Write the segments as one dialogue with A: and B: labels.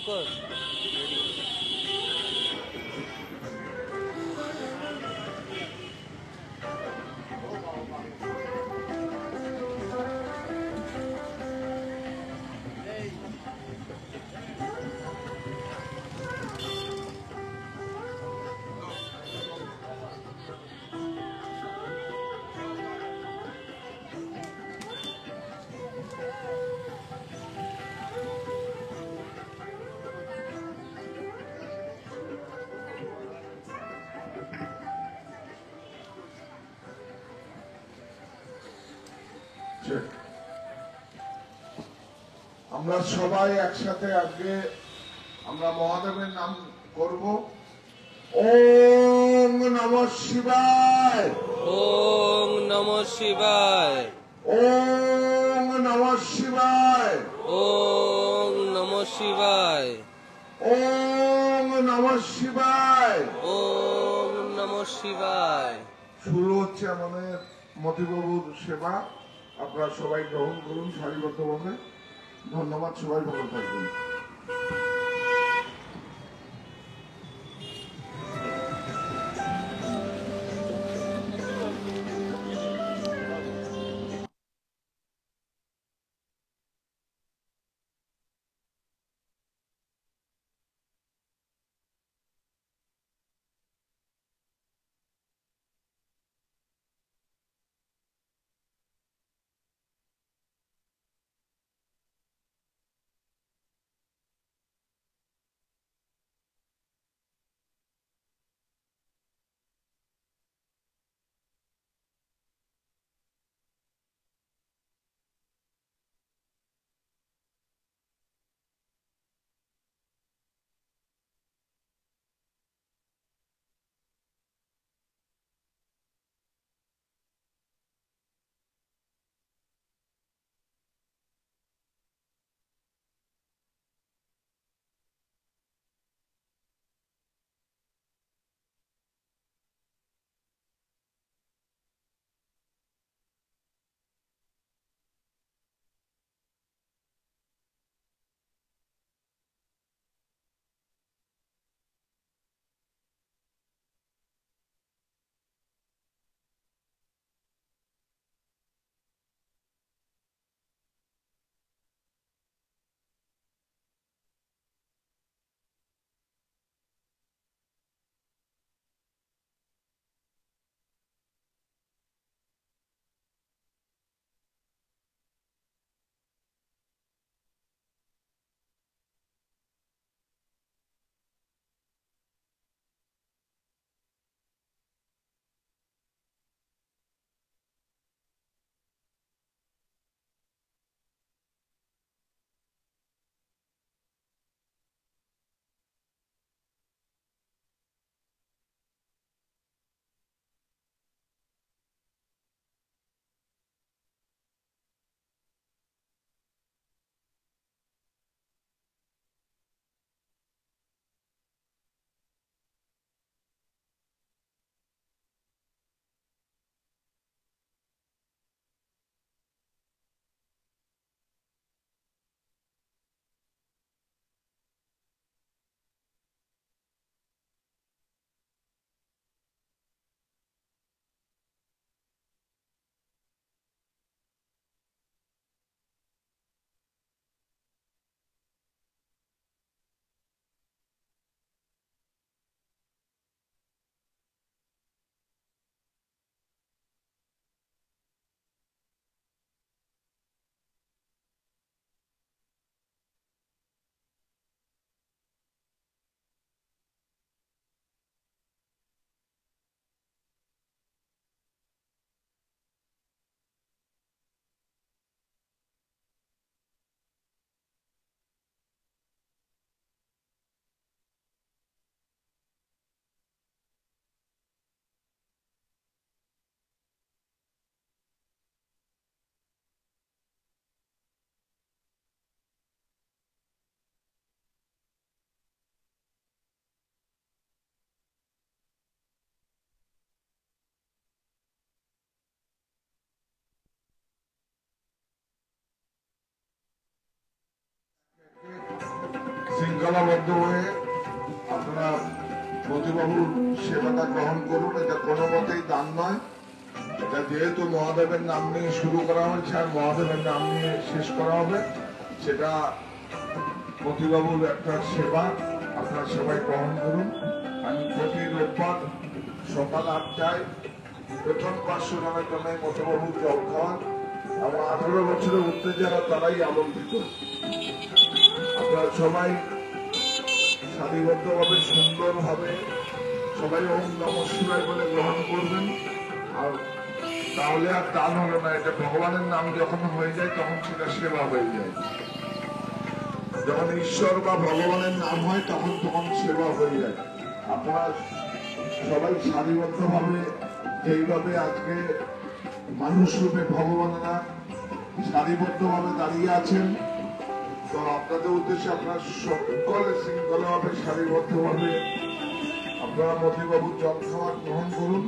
A: কর
B: আমরা সবাই একসাথে আজকে আমরা মহাদেবের নাম করব। ওম নমঃ শিবায়,
A: ওম নমঃ শিবায়,
B: ওম নমঃ শিবায়,
A: ওম নমঃ শিবায়,
B: ওম নমঃ শিবায়,
A: ওম নমঃ শিবায়।
B: শুরু হচ্ছে আমাদের মতিবাবুর সেবা। আপনারা সবাই গ্রহণ করুন সারিবদ্ধভাবে। ধন্যবাদ, সবাই ভালো থাকবেন। শৃঙ্খলাবদ্ধ হয়ে আপনারা মতিবাবুর সেবাটা গ্রহণ করুন। এটা কোনো মতেই দান নয়। এটা যেহেতু মহাদেবের নাম নিয়ে শুরু করা হয়েছে আর মহাদেবের নাম নিয়ে শেষ করা হবে, সেটা মতিবাবুর একটা সেবা, আপনারা সবাই গ্রহণ করুন। আমি প্রতি রোববার সকাল 8টায় প্রথম 500 জনের জন্য মতিবাবুর জল খাওয়ান এবং 18 বছরের উঠতে যারা তারাই আমন্ত্রিত। আপনারা সবাই সারিবদ্ধভাবে সুন্দরভাবে সবাই ওম নমঃ শিবায় বলে গ্রহণ করবেন। আর তাহলে আর দান হলো না, এটা ভগবানের নাম যখন হয়ে যায় তখন সেটা সেবা হয়ে যায়। যখন ঈশ্বর বা ভগবানের নাম হয় তখন সেবা হয়ে যায়। আপনারা সবাই সারিবদ্ধভাবে যেইভাবে আজকে মানুষ রূপে ভগবানেরা সারিবদ্ধভাবে দাঁড়িয়ে আছেন, তো আপনাদের উদ্দেশ্যে আপনারা সকলে শৃঙ্খলাভাবে সারিবদ্ধভাবে আপনারা মতিবাবুর জল খাবার গ্রহণ করুন।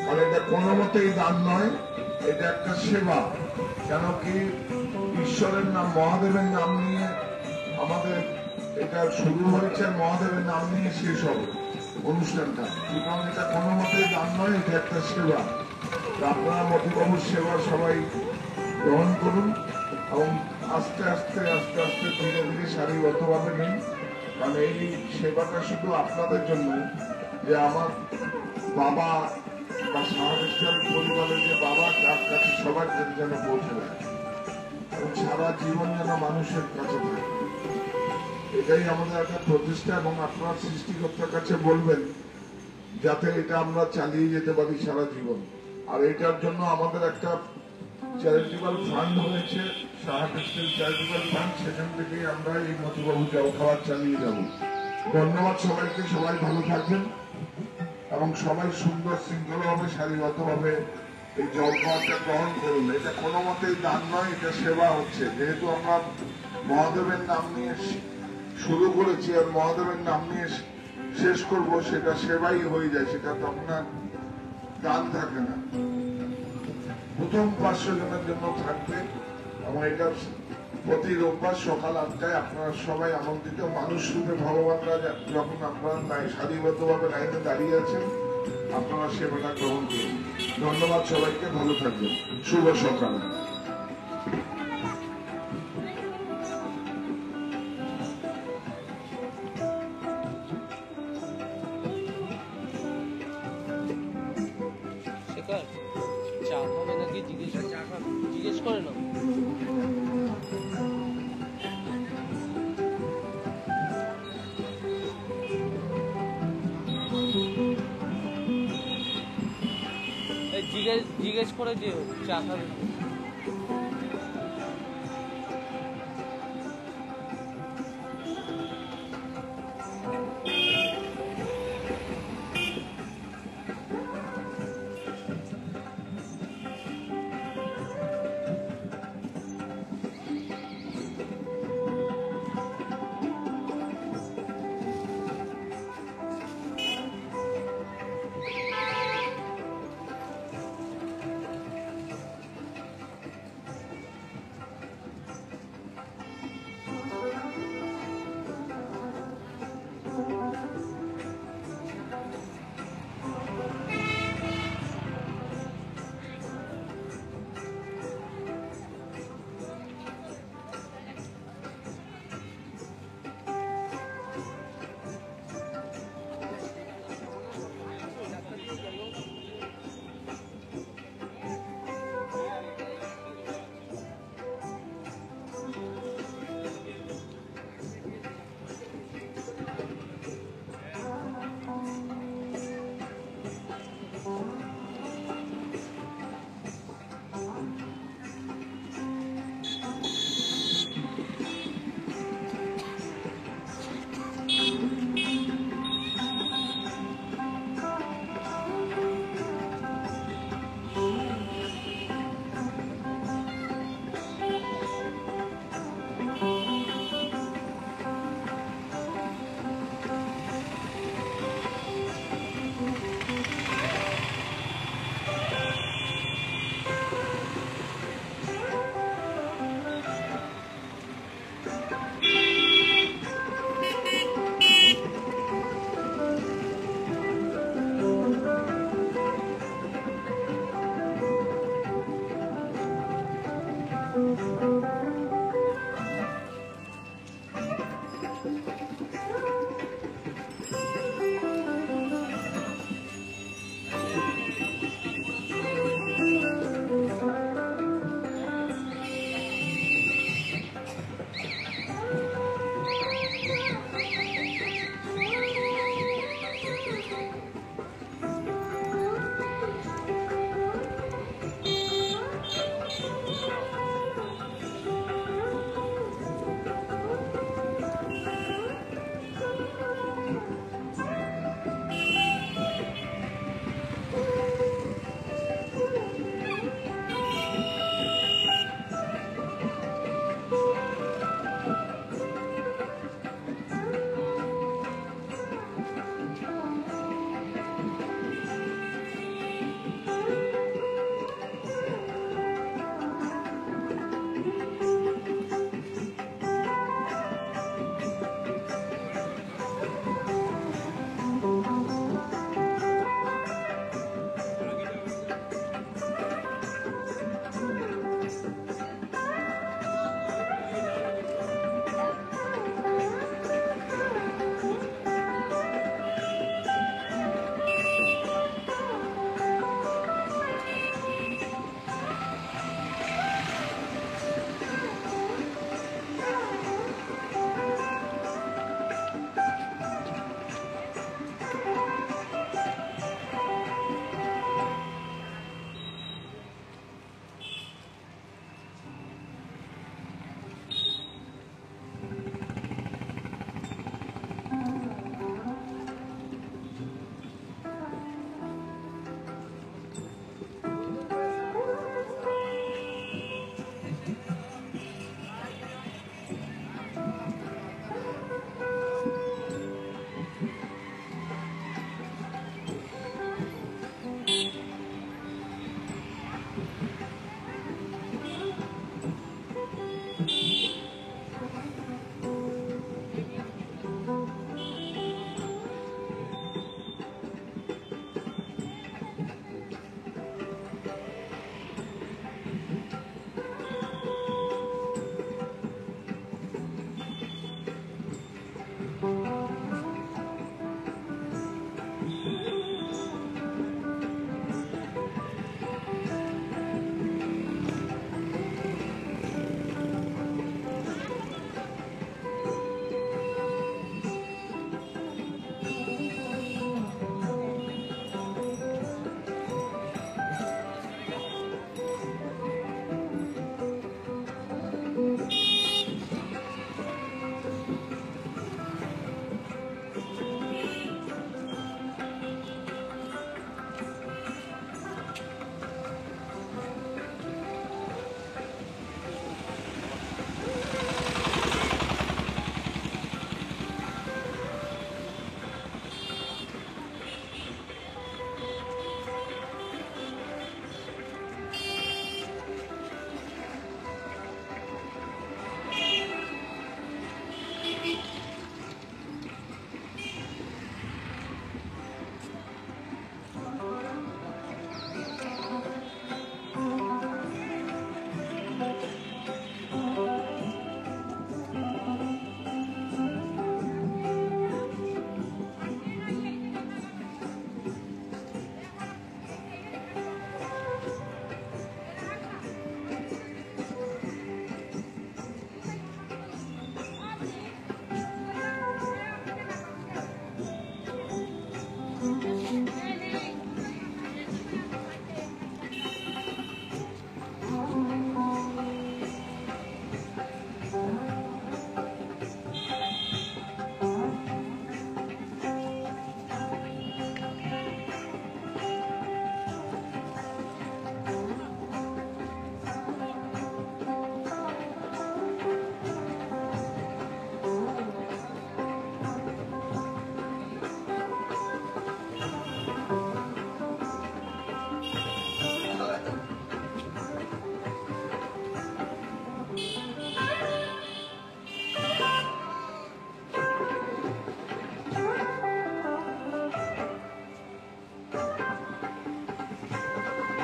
B: কারণ এটা কোনো মতেই দান নয়, এটা একটা সেবা। কেন কি ঈশ্বরের নাম মহাদেবের নাম নিয়ে আমাদের এটা শুরু হয়েছে, মহাদেবের নাম নিয়ে শেষ হবে অনুষ্ঠানটা। কারণ এটা কোনো মতেই দান নয়, এটা একটা সেবা। আপনারা মতিবাবুর সেবা সবাই গ্রহণ করুন এবং আস্তে আস্তে ধীরে ধীরে সারিবদ্ধভাবে নিন। কারণ এই সেবাটা শুধু আপনাদের জন্য, যে আমার বাবা বা সাহায্য পরিবারের যে বাবা তার কাছে সবার যেন পৌঁছে দেয় এবং সারা জীবন যেন মানুষের কাছে থাকে, এটাই আমাদের একটা প্রচেষ্টা। এবং আপনার সৃষ্টিকর্তার কাছে বলবেন যাতে এটা আমরা চালিয়ে যেতে পারি সারা জীবন। আর এটার জন্য আমাদের একটা চ্যারিটেবল ফান্ড হয়েছে, সাহায্য চ্যারিটেবল ফান্ড, সেখান থেকেই আমরা এই মতিবাবু জল খাবার চালিয়ে যাব। ধন্যবাদ সবাইকে, সবাই ভালো থাকবেন এবং সবাই সুন্দর শৃঙ্খলাভাবে সারিবদ্ধভাবে এই জল খাবারটা গ্রহণ করুন। এটা কোনো মতেই দান নয়, এটা সেবা হচ্ছে। যেহেতু আমরা মহাদেবের নাম নিয়ে শুরু করেছি আর মহাদেবের নাম নিয়ে শেষ করব, সেটা সেবাই হয়ে যায়, সেটা তো আপনার দান থাকে না। প্রথম 500 জনের জন্য থাকবে এবং এটা প্রতি রোববার সকাল 8টায় আপনারা সবাই আমন্ত্রিত। মানুষ রূপে ভগবানরা যখন আপনারা সারিবদ্ধভাবে লাইনে দাঁড়িয়ে আছেন, আপনারা সেবাটা গ্রহণ করুন। ধন্যবাদ সবাইকে, ভালো থাকবেন। শুভ সকাল।
A: চা খাবে নাকি জিজ্ঞেস করে না। জিজ্ঞেস করে যে চা খাবে।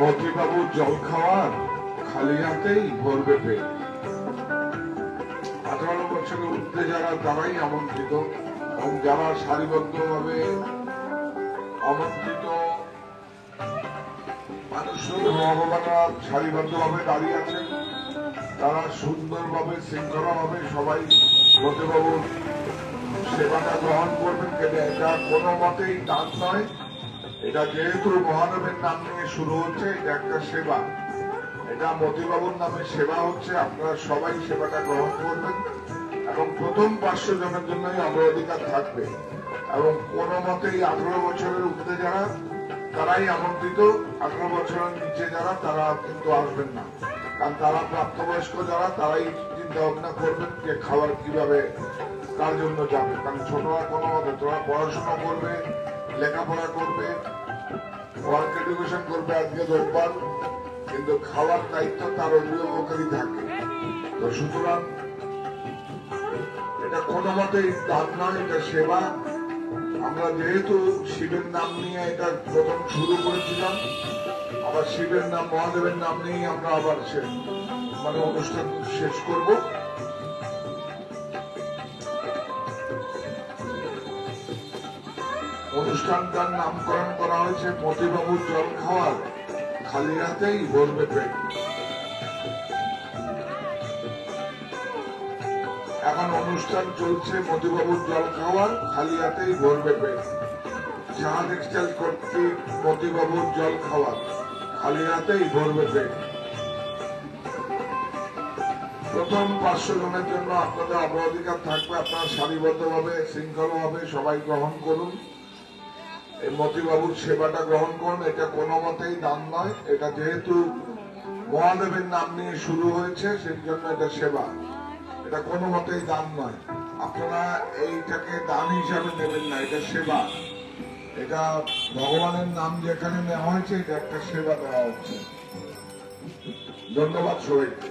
B: মতিবাবুর জল খাওয়ার খালি হাতেই ভরবে পেট। 18 বছরের ঊর্ধ্বে যারা তারাই আমন্ত্রিত, এবং যারা সারিবদ্ধভাবে আমন্ত্রিত মানুষ ভগবানরা সারিবদ্ধভাবে দাঁড়িয়ে আছেন, তারা সুন্দরভাবে শৃঙ্খলাভাবে সবাই মতিবাবুর সেবাটা গ্রহণ করবেন। কেন এটা কোনো মতেই দান নয়, এটা যেহেতু মহাদেবের নাম নিয়ে শুরু হচ্ছে, এটা একটা সেবা, এটা মতিবাবুর নামে সেবা হচ্ছে। আপনারা সবাই সেবাটা গ্রহণ করবেন এবং প্রথম 500 জনের জন্যই অগ্রাধিকার থাকবে, এবং কোনো মতেই 18 বছরের ঊর্ধ্বে যারা তারাই আমন্ত্রিত, 18 বছরের নিচে যারা তারা কিন্তু আসবেন না, কারণ তারা প্রাপ্তবয়স্ক যারা তারাই চিন্তা ভাবনা করবেন যে খাবার কিভাবে কার জন্য যাবে। কারণ ছোটরা কোনো মতে তোরা পড়াশোনা করবে, লেখাপড়া করবে, ওয়ার্ক এডুকেশন করবে, আজকে রোববার, কিন্তু খাওয়ার দায়িত্ব তার অভিভাবকেরই থাকে। তো সুতরাং এটা কোনো মতেই দান নয়, এটা সেবা। আমরা যেহেতু শিবের নাম নিয়ে এটা প্রথম শুরু করেছিলাম, আবার শিবের নাম মহাদেবের নাম নিয়েই আমরা আবার মানে অনুষ্ঠান শেষ করব। অনুষ্ঠানটার নামকরণ করা হয়েছে মতিবাবুর জল খাওয়ার খালি হাতেই ভরবে পেট। এখন অনুষ্ঠান চলছে মতিবাবুর জল খাওয়ার খালি হাতেই ভরবে পেট। জাহা টেক্সটাইল কর্তৃক মতিবাবুর জল খাওয়ার খালি হাতেই ভরবে পেট। প্রথম 500 জনের জন্য আপনাদের অগ্রাধিকার থাকবে, আপনারা সারিবদ্ধভাবে শৃঙ্খলাভাবে সবাই গ্রহণ করুন, এই মতিবাবুর সেবাটা গ্রহণ করুন। এটা কোনো মতেই দান নয়, এটা যেহেতু মহাদেবের নাম নিয়ে শুরু হয়েছে সেই জন্য এটা সেবা, এটা কোনো মতেই দান নয়। আপনারা এইটাকে দান হিসাবে নেবেন না, এটা সেবা, এটা ভগবানের নাম যেখানে নেওয়া হয়েছে, এটা একটা সেবা দেওয়া হচ্ছে। ধন্যবাদ সবাইকে।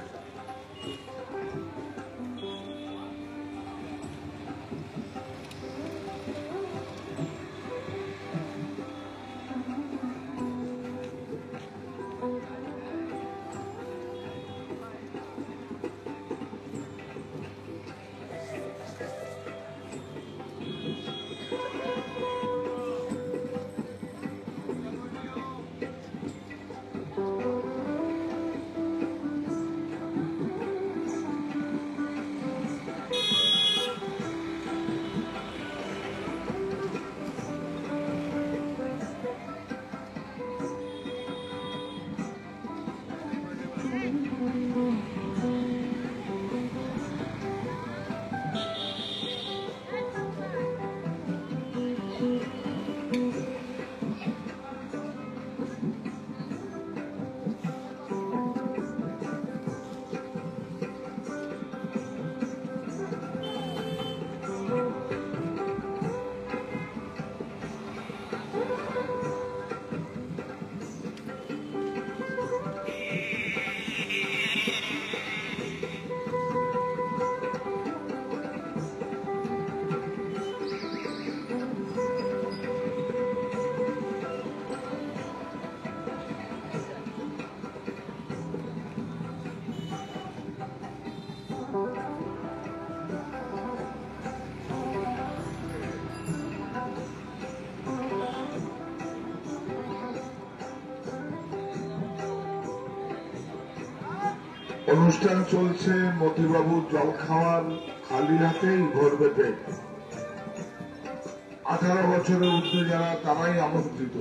B: অনুষ্ঠান চলছে মতিবাবুর জল খাওয়ার খালি হাতেই ভরবে পেট। 18 বছরের ঊর্ধ্বে যারা তারাই আমন্ত্রিত।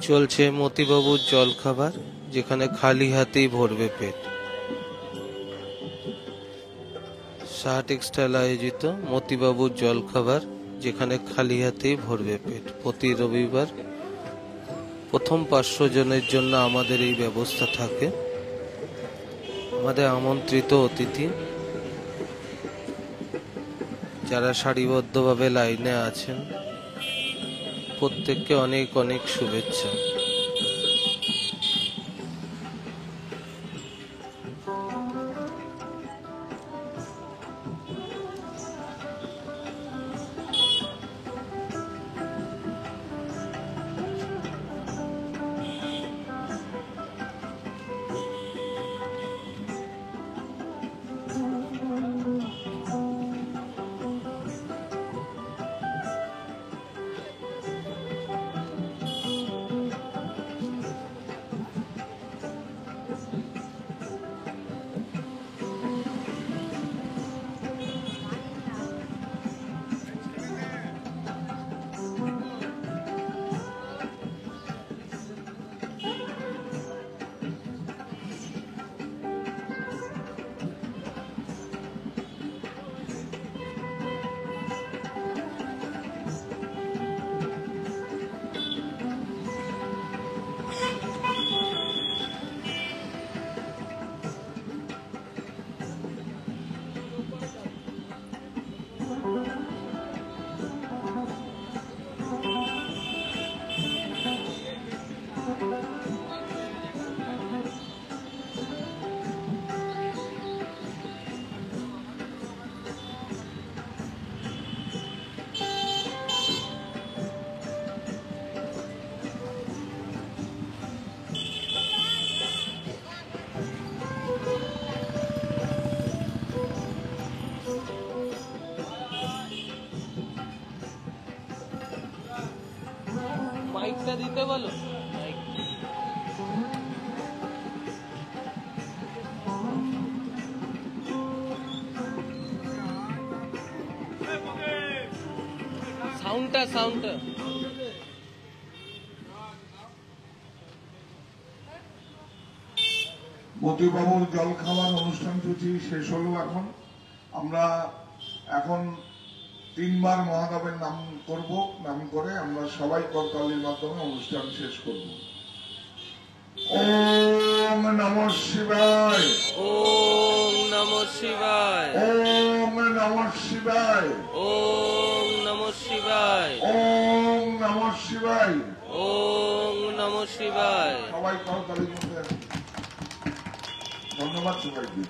C: চলছে মতিবাবুর জলখাবার, যেখানে খালি হাতেই ভরবে পেট। সাহা টেক্সটাইল আয়োজিত মতিবাবুর জলখাবার, যেখানে খালি হাতেই ভরবে পেট। প্রতি রবিবার প্রথম 500 জনের জন্য আমাদের এই ব্যবস্থা থাকে। আমাদের আমন্ত্রিত অতিথি যারা সারিবদ্ধভাবে লাইনে আছেন, প্রত্যেককে অনেক অনেক শুভেচ্ছা।
A: মাইকটা দিতে বলো। সাউন্ডটা
B: মতিবাবুর জল খাওয়ার অনুষ্ঠান সূচি শেষ হলো। আমরা এখন 3 বার মহাদেবের নাম করব। নাম করে আমরা সবাই করতালির মাধ্যমে অনুষ্ঠান শেষ করব। ওম নমঃ শিবায়,
C: ওম নমঃ শিবায়,
B: ওম নমঃ শিবায়,
C: ওম নমঃ শিবায়,
B: ওম নমঃ শিবায়,
C: ওম নমঃ শিবায়।
B: সবাই করতালির মধ্যে। ধন্যবাদ সবাইকে।